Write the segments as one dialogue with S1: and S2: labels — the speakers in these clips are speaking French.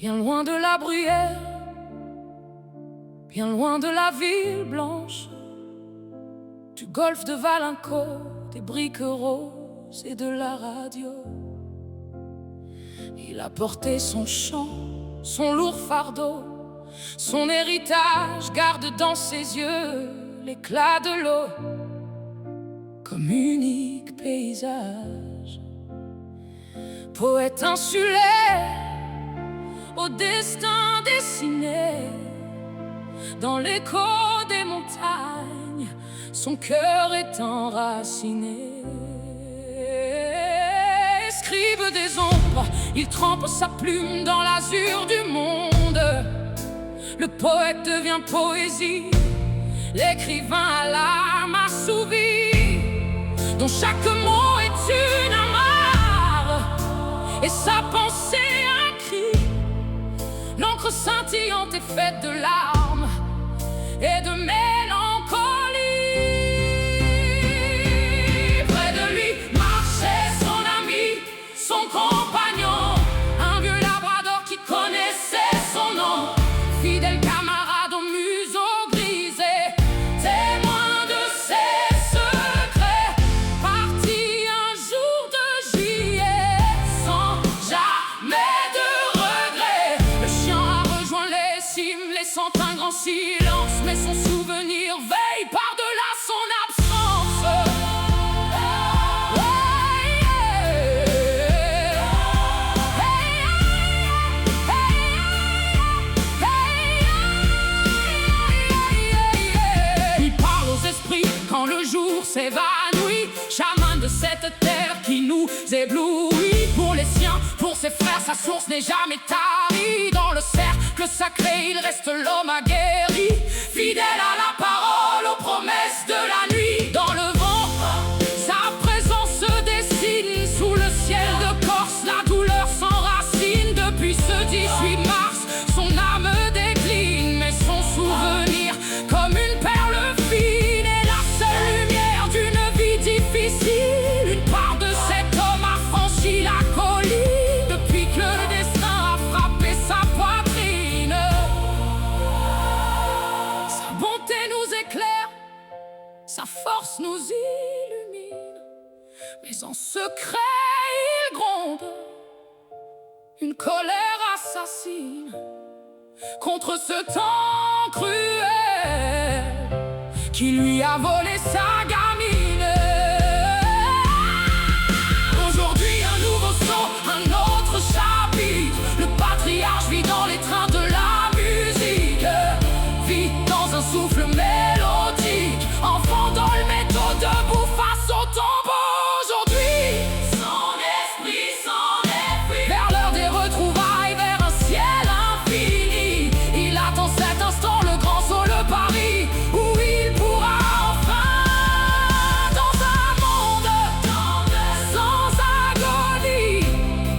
S1: Bien loin de la bruyère, bien loin de la ville blanche, du golfe de Valinco, des briques roses et de la radio. Il a porté son chant, son lourd fardeau, son héritage garde dans ses yeux l'éclat de l'eau comme unique paysage. Poète insulaire au destin dessiné, dans l'écho des montagnes, son cœur est enraciné. Scribe des ombres, il trempe sa plume dans l'azur du monde. Le poète devient poésie, l'écrivain à l'âme assouvie, dont chaque mot est une amarre et sa pensée un cri. L'encre scintillante est faite de larmes et de mélancolie. Près de lui marchait son ami, son compagnon, un vieux labrador qui connaissait son nom. Fidèle camarade au museau grisé, témoin de ses secrets, parti un jour de juillet sans jamais de regret. Le chien a rejoint les cimes, laissant un grand silence, mais son souvenir veille par-delà son absence. Il parle aux esprits quand le jour s'évanouit, chaman de cette terre qui nous éblouit. Pour les siens, pour ses frères, sa source n'est jamais tarie. Dans le cercle sacré, il reste l'homme aguerri, fidèle à la parole, aux promesses de la nuit. Dans le vent, sa présence se dessine, sous le ciel de Corse, la douleur s'enracine. Depuis ce 18 mars, son âme décline, mais son souvenir, comme une perle fine, est la seule lumière d'une vie difficile. Une part de cet homme a franchi la colline, depuis que le destin a frappé sa poitrine. Sa bonté nous éclaire, sa force nous illumine, mais en secret il gronde une colère assassine contre ce temps cruel qui lui a volé sa gamine. Aujourd'hui un nouveau son, un autre chapitre. Le patriarche vit dans les trains de la musique, vit dans un souffle mélodique, enfant dans le métaux, debout face au tombeau. Aujourd'hui son esprit s'en est fui vers l'heure des retrouvailles, vers un ciel infini. Il attend cet instant, le grand saut, le Paris, où il pourra enfin, dans un monde sans agonie,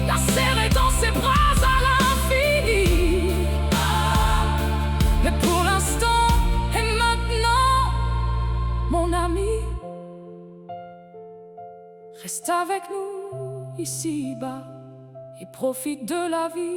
S1: la serrer dans ses bras à l'infini. Mais pour l'instant et maintenant, mon ami, reste avec nous ici-bas et profite de la vie.